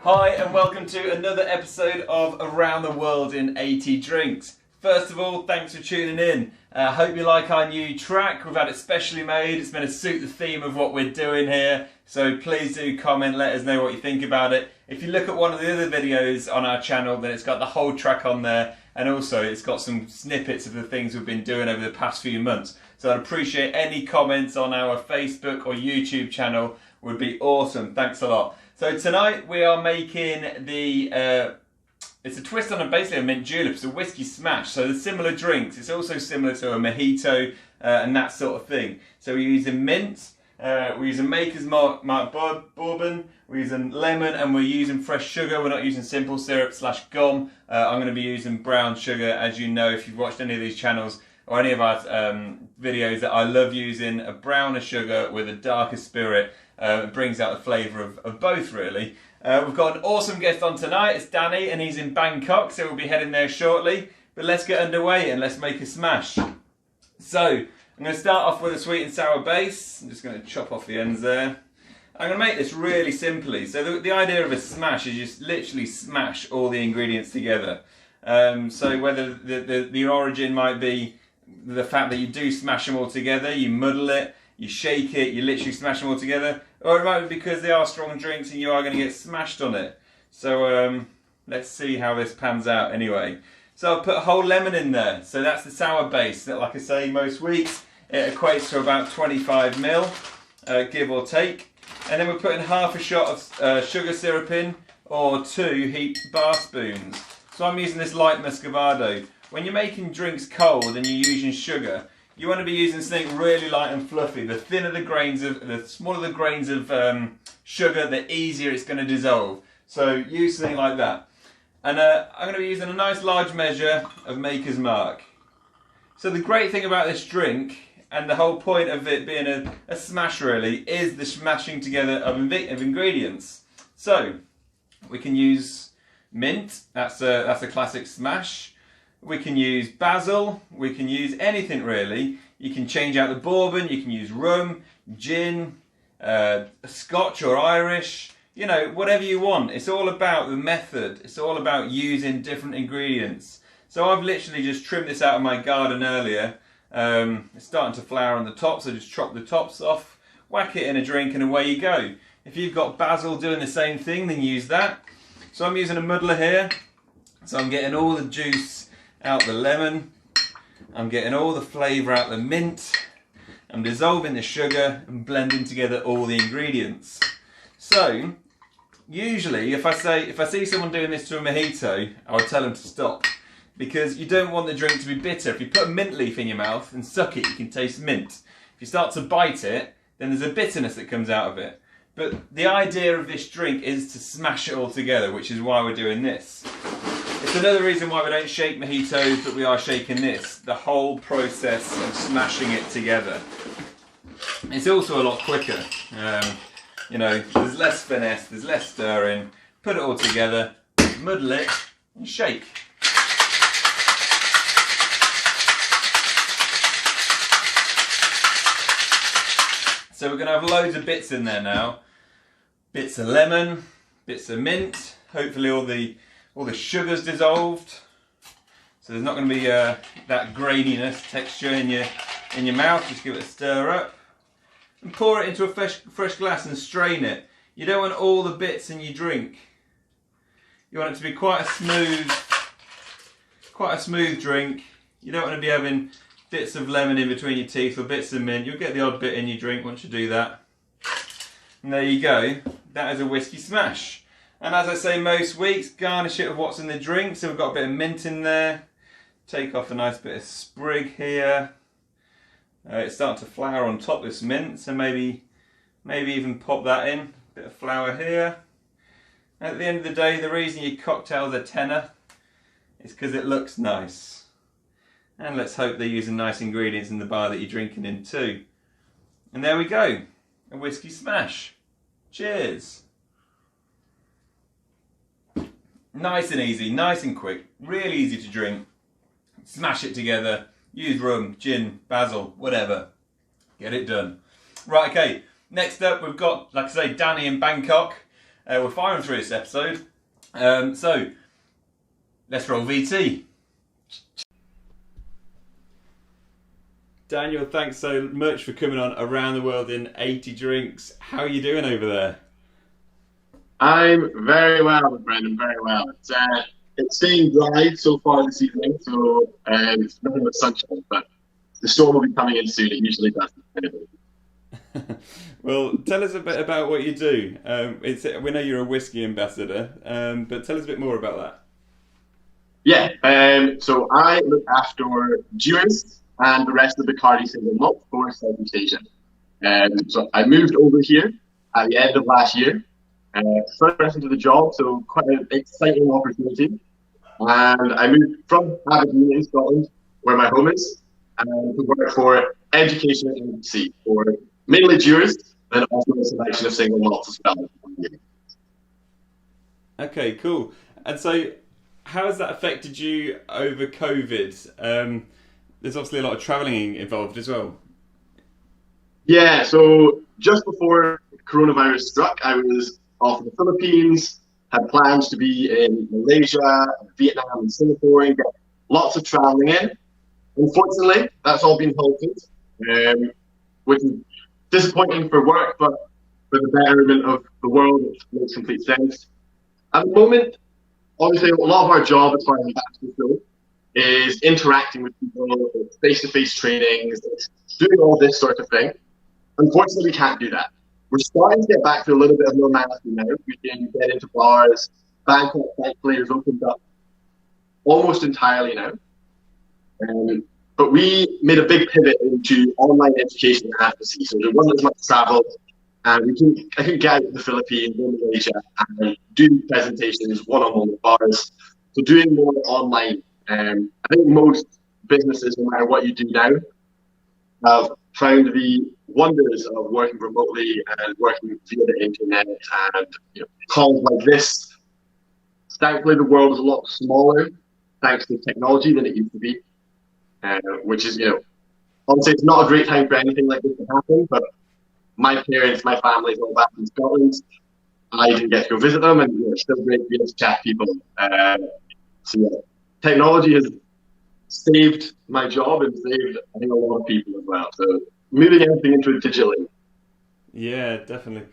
Hi and welcome to another episode of Around the World in 80 Drinks. First of all, thanks for tuning in. Hope you like our new track. We've had it specially made. It's meant to suit the theme of what we're doing here. So please do comment, let us know what you think about it. If you look at one of the other videos on our channel, then it's got the whole track on there. And also it's got some snippets of the things we've been doing over the past few months. So I'd appreciate any comments on our Facebook or YouTube channel. Would be awesome. Thanks a lot. So tonight we are making the, it's a twist on basically a mint julep. It's a Whisky Smash. So the similar drinks. It's also similar to a mojito and that sort of thing. So we're using mint, we're using Maker's Mark bourbon, we're using lemon, and we're using fresh sugar. We're not using simple syrup / gum. I'm going to be using brown sugar, as you know if you've watched any of these channels or any of our videos, that I love using a browner sugar with a darker spirit. It brings out the flavour of both, really. We've got an awesome guest on tonight. It's Danny, and he's in Bangkok, so we'll be heading there shortly. But let's get underway and let's make a smash. So, I'm going to start off with a sweet and sour base. I'm just going to chop off the ends there. I'm going to make this really simply. So the idea of a smash is just literally smash all the ingredients together. So whether the origin might be the fact that you do smash them all together, you muddle it, you shake it, you literally smash them all together, or it might be because they are strong drinks and you are going to get smashed on it. So let's see how this pans out anyway. So I'll put a whole lemon in there. So that's the sour base that, like I say, most weeks it equates to about 25 ml, give or take. And then we're putting half a shot of sugar syrup in, or 2 heaped bar spoons. So I'm using this light muscovado. When you're making drinks cold and you're using sugar, you want to be using something really light and fluffy. The thinner the grains the smaller the grains of sugar, the easier it's going to dissolve. So use something like that. And I'm going to be using a nice large measure of Maker's Mark. So the great thing about this drink, and the whole point of it being a smash really, is the smashing together of ingredients. So we can use mint. That's a classic smash. We can use basil, we can use anything really. You can change out the bourbon, you can use rum, gin, Scotch or Irish, you know, whatever you want. It's all about the method, it's all about using different ingredients. So I've literally just trimmed this out of my garden earlier. It's starting to flower on the top, so just chop the tops off, whack it in a drink and away you go. If you've got basil doing the same thing, then use that. So I'm using a muddler here, so I'm getting all the juice out the lemon, I'm getting all the flavour out the mint, I'm dissolving the sugar and blending together all the ingredients. So usually if I see someone doing this to a mojito, I would tell them to stop, because you don't want the drink to be bitter. If you put a mint leaf in your mouth and suck it, you can taste mint. If you start to bite it, then there's a bitterness that comes out of it. But the idea of this drink is to smash it all together, which is why we're doing this. It's another reason why we don't shake mojitos, but we are shaking this. The whole process of smashing it together. It's also a lot quicker. You know, there's less finesse, there's less stirring. Put it all together, muddle it, and shake. So we're going to have loads of bits in there now. Bits of lemon, bits of mint, hopefully all the sugar's dissolved, so there's not going to be that graininess texture in your mouth. Just give it a stir up and pour it into a fresh glass and strain it. You don't want all the bits in your drink. You want it to be quite a smooth drink. You don't want to be having bits of lemon in between your teeth or bits of mint. You'll get the odd bit in your drink once you do that. And there you go. That is a Whisky Smash. And as I say most weeks, garnish it with what's in the drink. So we've got a bit of mint in there. Take off a nice bit of sprig here. It's starting to flower on top, this mint, so maybe even pop that in. Bit of flour here. At the end of the day, the reason your cocktail's a tenner is because it looks nice. And let's hope they're using nice ingredients in the bar that you're drinking in too. And there we go, a Whisky Smash. Cheers. Nice and easy, nice and quick, really easy to drink. Smash it together, use rum, gin, basil, whatever. Get it done. Right, okay, next up we've got, like I say, Danny in Bangkok. We're firing through this episode. So, let's roll VT. Daniel, thanks so much for coming on Around the World in 80 Drinks. How are you doing over there? I'm very well, Brendan, very well. It's staying dry so far this evening, so it's nothing but sunshine, but the storm will be coming in soon. It usually does. Well, tell us a bit about what you do. We know you're a whiskey ambassador, but tell us a bit more about that. Yeah, so I look after Dewars and the rest of the Bacardi single malt for Southeast Asia. So I moved over here at the end of last year. First into the job, so quite an exciting opportunity. And I moved from Aberdeen in Scotland, where my home is, to work for education and agency for mainly Dewars, and also a selection of single malts as well. Okay, cool. And so, how has that affected you over COVID? There's obviously a lot of travelling involved as well. Yeah, so just before coronavirus struck, I was off in the Philippines, had plans to be in Malaysia, Vietnam, and Singapore, and get lots of travelling in. Unfortunately, that's all been halted, which is disappointing for work, but for the betterment of the world, it makes complete sense. At the moment, obviously, a lot of our job as far as ambassadors go is interacting with people, face-to-face trainings, doing all this sort of thing. Unfortunately, we can't do that. We're starting to get back to a little bit of normality now. We can get into bars. Bangkok, thankfully, has opened up almost entirely now. But we made a big pivot into online education and advocacy. So there wasn't as much travel. And I could get out to the Philippines, go to Malaysia, and do presentations one-on-one with bars. So doing more online. I think most businesses, no matter what you do now, have found the wonders of working remotely and working via the internet and calls like this. Thankfully, the world is a lot smaller thanks to technology than it used to be, which is, obviously it's not a great time for anything like this to happen, but my parents, my family's all back in Scotland. I didn't get to go visit them, and it's still great to be able to chat to people. So yeah, technology has saved my job and saved, I think, a lot of people as well. So moving everything into it digitally. Yeah, definitely.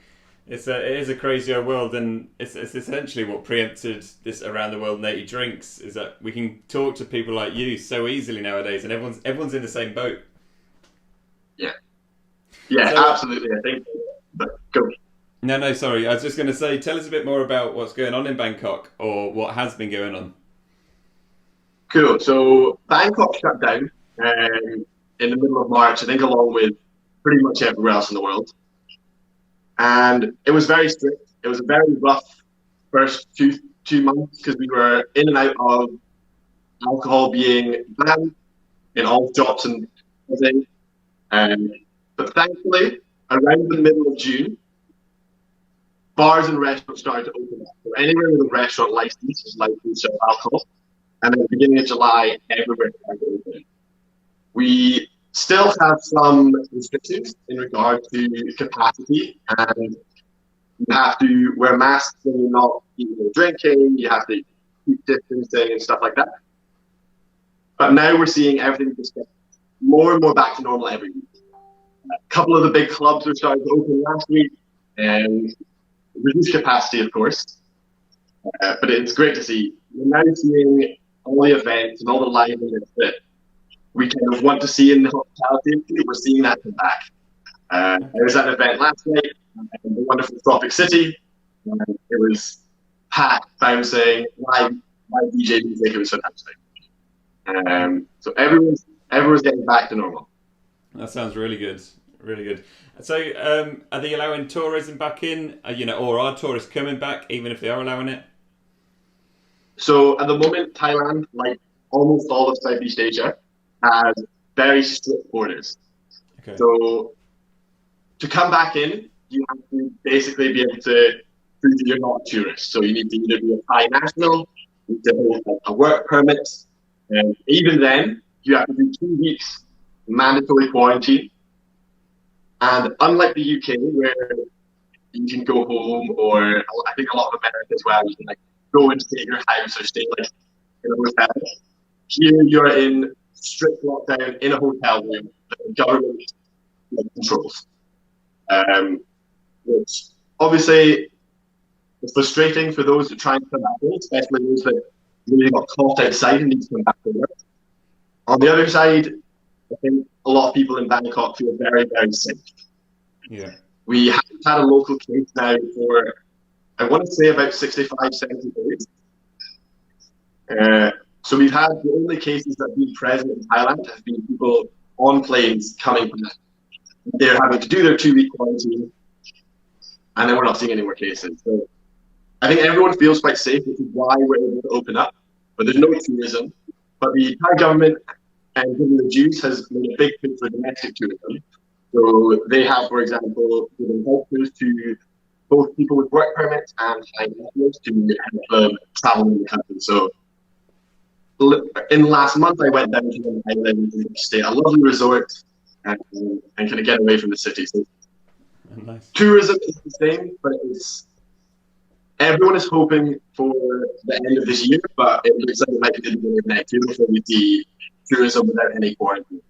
It is a crazy old world, and it's essentially what preempted this Around the World in 80 Drinks, is that we can talk to people like you so easily nowadays, and everyone's in the same boat. Yeah, So, absolutely. I think. But go. No, sorry. I was just going to say, tell us a bit more about what's going on in Bangkok, or what has been going on. Cool. So Bangkok shut down in the middle of March, I think, along with pretty much everywhere else in the world. And it was very strict. It was a very rough first two months because we were in and out of alcohol being banned in all shops and everything. But thankfully, around the middle of June, bars and restaurants started to open up. So anywhere with a restaurant license is likely to serve alcohol. And at the beginning of July, everywhere started to open. We still have some restrictions in regard to capacity, and you have to wear masks when you're not eating or drinking. You have to keep distancing and stuff like that. But now we're seeing everything just get more and more back to normal every week. A couple of the big clubs are starting to open last week, and reduced capacity, of course. But it's great to see. We're now seeing all the events and all the live events that we kind of want to see in the hospitality industry. We're seeing that come back. There was an event last night in the wonderful Tropic City. It was packed, bouncing, live DJ music. It was fantastic. So everyone's getting back to normal. That sounds really good. Really good. So, are they allowing tourism back in? Or are tourists coming back, even if they are allowing it? So, at the moment, Thailand, like almost all of Southeast Asia, has very strict borders. Okay. So, to come back in, you have to basically be able to prove that you're not a tourist. So, you need to either be a Thai national, you need to have a work permit, and even then, you have to do 2 weeks mandatory quarantine. And unlike the UK, where you can go home, or I think a lot of America as well, you can like go and stay at your house or stay like in a hotel. Here you're in strict lockdown in a hotel room that the government controls, which obviously is frustrating for those that try and come back home, especially those that really got caught outside and need to come back to work. On the other side, I think a lot of people in Bangkok feel very, very safe. Yeah. We haven't had a local case now for, I want to say, about 65, 70 days. So we've had the only cases that have been present in Thailand have been people on planes coming back. They're having to do their 2-week quarantine, and then we're not seeing any more cases. So I think everyone feels quite safe, which is why we're able to open up. But there's no tourism. But the Thai government, and given the Jews, has made a big push for domestic tourism. So they have, for example, given vouchers to both people with work permits and Thai nationals to help travel in the country. So in the last month, I went down to an island and stayed at a lovely resort and kind of get away from the city. So nice. Tourism is the same, but everyone is hoping for the end of this year, but it looks like it might be the beginning of next year before we see tourism without any quarantine.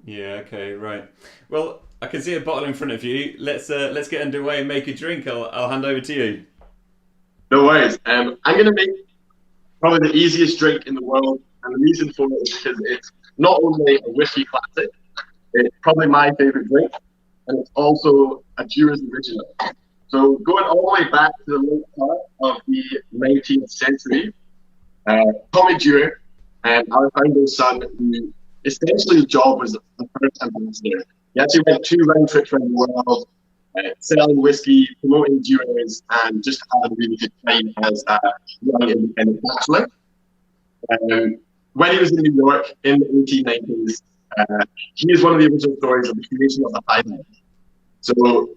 Yeah. Okay. Right. Well, I can see a bottle in front of you. Let's get underway and make a drink. I'll hand over to you. No worries. I'm going to make probably the easiest drink in the world, and the reason for it is because it's not only a whiskey classic, it's probably my favorite drink, and it's also a Dewars original. So going all the way back to the late part of the 19th century, Tommy Dewar, our founder's son, who essentially his job was the first ambassador. He actually went 2 round trips around the world, selling whiskey, promoting Dewars, and just having a really good time as a young independent bachelor. When he was in New York in the 1890s, he is one of the original stories of the creation of the Highland. So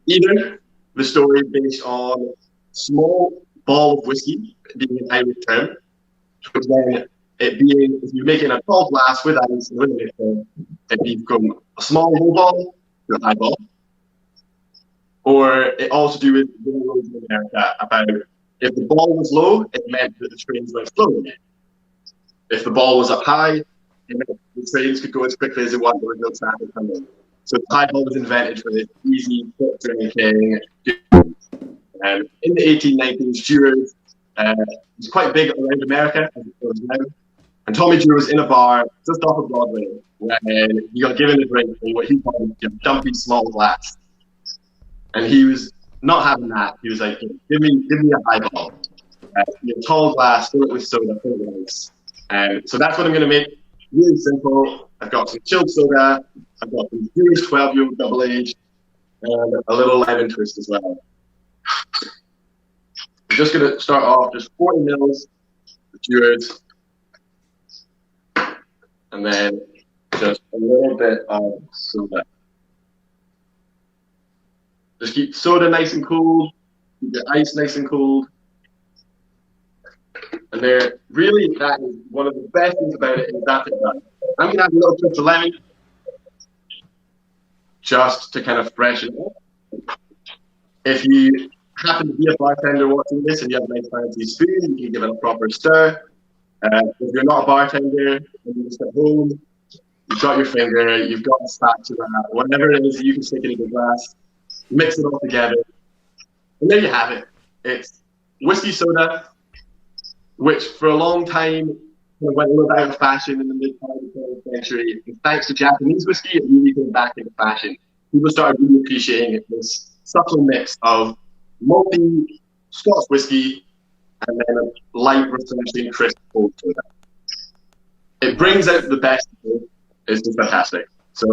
either the story based on small ball of whiskey being an Irish term, which then it being, if you make it in a tall glass with ice and with liquor, it becomes a small low ball to a high ball. Or it also do with railroads in America about if the ball was low, it meant that the trains went slowly. If the ball was up high, it meant the trains could go as quickly as they wanted, there was no traffic coming. So the high ball was invented for this easy, quick drinking. In the 1890s, Dewars was quite big around America, as it goes now. And Tommy Dewar was in a bar just off of Broadway when he got given a drink in what he called a dumpy small glass. And he was not having that. He was like, give me a highball. A tall glass, fill it with soda, fill it with ice. So that's what I'm going to make. Really simple. I've got some chilled soda. I've got some Dewars 12-year-old double aged, and a little lemon twist as well. I'm just going to start off just 40 mils of Dewars, and then just a little bit of soda. Just keep soda nice and cool, keep the ice nice and cold. And there, really, that is one of the best things about it is that it's done. I'm going to add a little twist of lemon, just to kind of freshen it up. If you happen to be a bartender watching this and you have a nice fancy spoon, you can give it a proper stir. If you're not a bartender and you're just at home, you've got your finger, you've got a spatula, whatever it is, you can stick it in the glass, mix it all together, and there you have it. It's whiskey soda, which for a long time went a little out of fashion in the mid-part of the 20th century. And thanks to Japanese whiskey, it really came back into fashion. People started really appreciating this subtle mix of malty Scotch whiskey and then a light, refreshing, crisp cold soda. It brings out the best of it. It's just fantastic. So,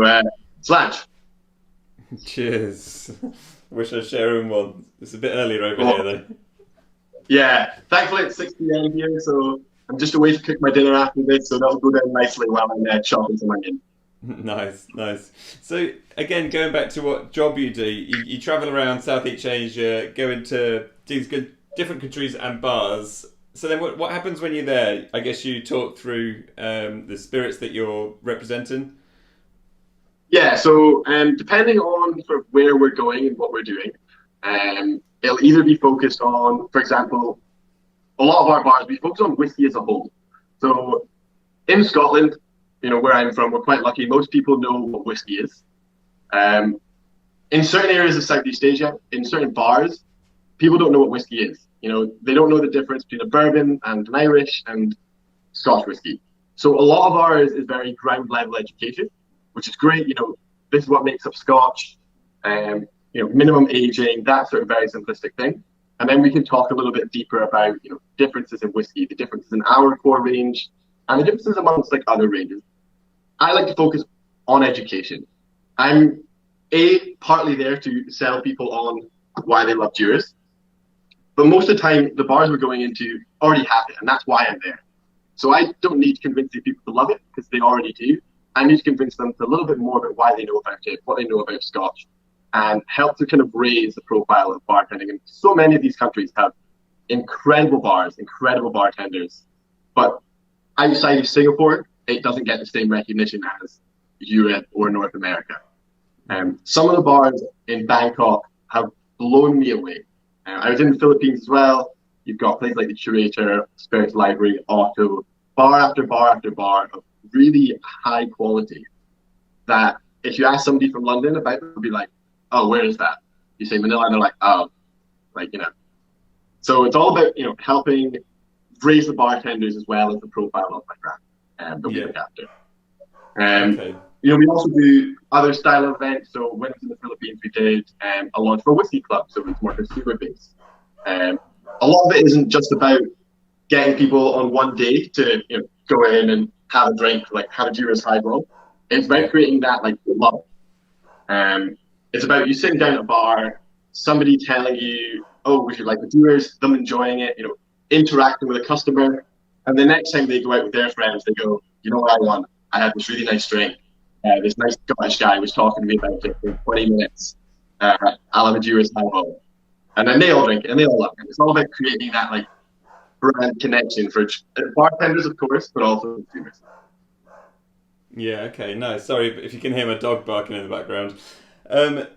Slanch. Cheers. Wish I share in one. It's a bit earlier over here, though. Yeah, thankfully it's 6 p.m. here, so I'm just away to cook my dinner after this, so that'll go down nicely while I'm chopping some onion. Nice. So, again, going back to what job you do, you travel around Southeast Asia, go into these different countries and bars. So then what happens when you're there? I guess you talk through the spirits that you're representing? Yeah, so depending on sort of where we're going and what we're doing, It'll either be focused on, for example, a lot of our bars, we focus on whiskey as a whole. So in Scotland, where I'm from, we're quite lucky. Most people know what whiskey is. In certain areas of Southeast Asia, in certain bars, people don't know what whiskey is. They don't know the difference between a bourbon and an Irish and Scotch whiskey. So a lot of ours is very ground level education, which is great. This is what makes up Scotch, minimum aging, that sort of very simplistic thing. And then we can talk a little bit deeper about, differences in whiskey, the differences in our core range, and the differences amongst other ranges. I like to focus on education. I'm partly there to sell people on why they love Dewars, but most of the time the bars we're going into already have it, and that's why I'm there. So I don't need to convince these people to love it because they already do. I need to convince them a little bit more about why they know about it, what they know about Scotch, and help to kind of raise the profile of bartending. And so many of these countries have incredible bars, incredible bartenders, but outside of Singapore, it doesn't get the same recognition as Europe or North America. Some of the bars in Bangkok have blown me away. I was in the Philippines as well. You've got places like the Curator, Spirits Library, Otto, bar after bar after bar of really high quality that if you ask somebody from London about it, they'll be like, oh, where is that? You say Manila, and they're like, oh, So it's all about, helping raise the bartenders as well as the profile of my brand that we look after. Okay. We also do other style events. So when I was in the Philippines, we did a launch for a whiskey club, so it's more consumer based. A lot of it isn't just about getting people on one day to go in and have a drink, have a Dewars highball. It's about creating that love. It's about you sitting down at a bar, somebody telling you, oh, we should like the Dewars, them enjoying it, interacting with a customer, and the next time they go out with their friends, they go, you know what I want? I had this really nice drink. This nice Scottish guy was talking to me about it for 20 minutes. I'll have a Dewars highball. And then they all drink it and they all love it. It's all about creating that brand connection for bartenders, of course, but also consumers. Yeah, okay, no, sorry if you can hear my dog barking in the background.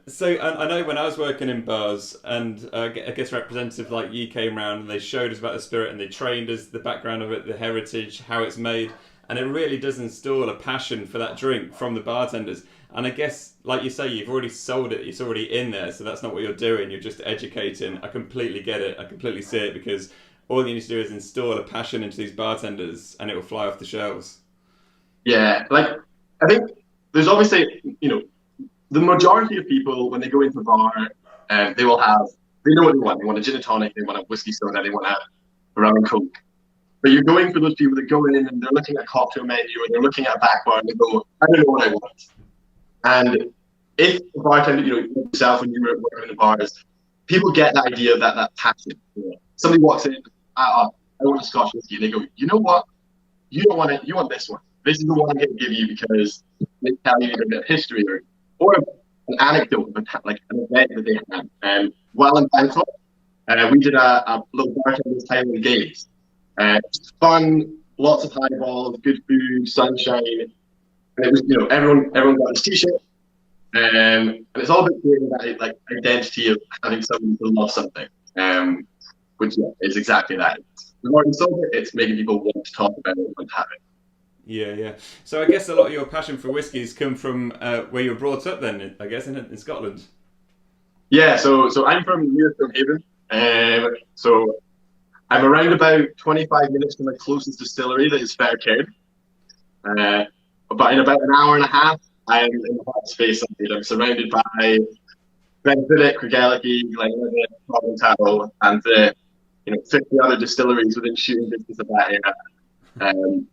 So I know when I was working in bars, and I guess representatives like you came around and they showed us about the spirit and they trained us the background of it, the heritage, how it's made, and it really does install a passion for that drink from the bartenders. And I guess, like you say, you've already sold it, it's already in there, so that's not what you're doing, you're just educating. I completely get it, I completely see it, because all you need to do is install a passion into these bartenders and it will fly off the shelves. Yeah, I think there's obviously, the majority of people, when they go into a bar, they know what they want. They want a gin and tonic, they want a whiskey soda, they want a rum and coke. But you're going for those people that go in and they're looking at a cocktail menu or they're looking at a back bar and they go, I don't know what I want. And if the bartender, yourself when you were working in the bars, people get the idea of that passion. Somebody walks in, I want a Scotch whiskey, and they go, you know what? You don't want it, you want this one. This is the one I'm going to give you because they tell you a bit of history or an anecdote of an event that they had. While in Bangkok, we did a little bartender's time in the games. Fun, lots of highballs, good food, sunshine. And it was, everyone got this t-shirt. And it's all about creating that identity of having someone to love something. Which is exactly that. The more you solve it, it's making people want to talk about it and want to have it. Yeah. So I guess a lot of your passion for whiskies come from where you were brought up then, I guess, in Scotland. Yeah, so I'm from near Haven. So I'm around about 25 minutes from the closest distillery that is Faircairn. But in about an hour and a half, I am in the hot space. I'm surrounded by Glenfiddich, Craigellachie, Glenlivet, Provençal, and 50 other distilleries within shooting distance of that area.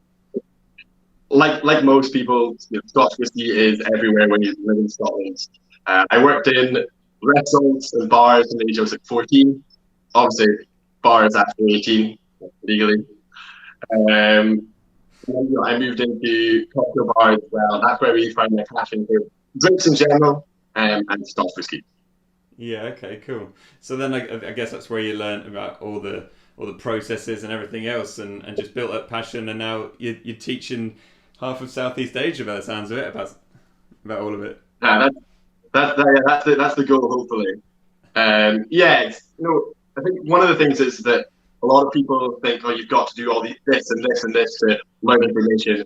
Like most people, Scotch whisky is everywhere when you live in Scotland. I worked in restaurants and bars from the age I was 14. Obviously, bars after 18, legally. I moved into cocktail bars as well. That's where I really find my passion for drinks in general and Scotch whisky. Yeah. Okay. Cool. So then I guess that's where you learned about all the processes and everything else, and just built up passion. And now you're teaching half of Southeast Asia, by the sounds of it, about all of it. Yeah, that's the goal, hopefully. Yeah, I think one of the things is that a lot of people think, oh, you've got to do this and this and this to learn information.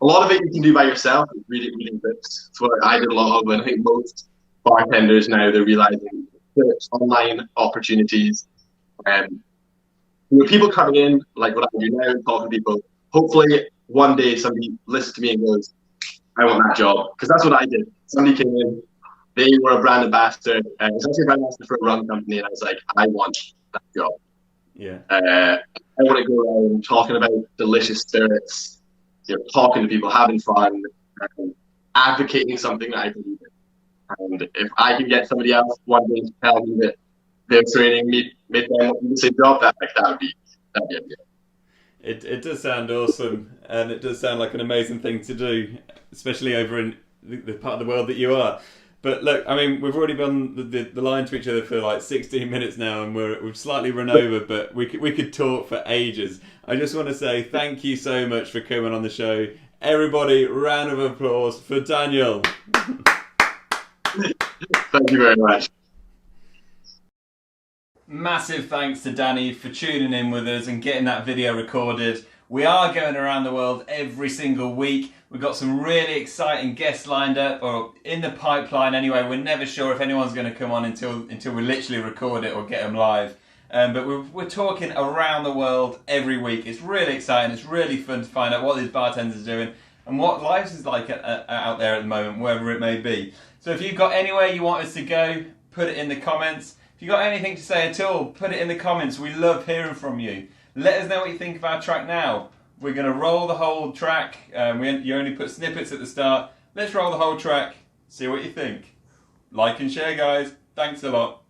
A lot of it you can do by yourself, reading books. That's what I did a lot of, and I think most bartenders now, they're realizing there's online opportunities. People coming in, like what I do now, talking to people, hopefully one day somebody listens to me and goes, I want that job. Because that's what I did. Somebody came in, they were a brand ambassador. It was actually a brand ambassador for a rum company, and I was like, I want that job. Yeah. I want to go around talking about delicious spirits, talking to people, having fun, advocating something that I believe in. And if I can get somebody else one day to tell me that their training made them do the same job, that would be it. It does sound awesome, and it does sound like an amazing thing to do, especially over in the part of the world that you are. But look, I mean, we've already been the line to each other for like 16 minutes now, and we've slightly run over, but we could talk for ages. I just want to say thank you so much for coming on the show. Everybody, round of applause for Daniel. Thank you very much. Massive thanks to Danny for tuning in with us and getting that video recorded. We are going around the world every single week. We've got some really exciting guests lined up, or in the pipeline anyway. We're never sure if anyone's going to come on until we literally record it or get them live. But we're talking around the world every week. It's really exciting. It's really fun to find out what these bartenders are doing and what life is like out there at the moment, wherever it may be. So if you've got anywhere you want us to go, put it in the comments. If you've got anything to say at all, put it in the comments. We love hearing from you. Let us know what you think of our track now. We're going to roll the whole track. You only put snippets at the start. Let's roll the whole track. See what you think. Like and share, guys. Thanks a lot.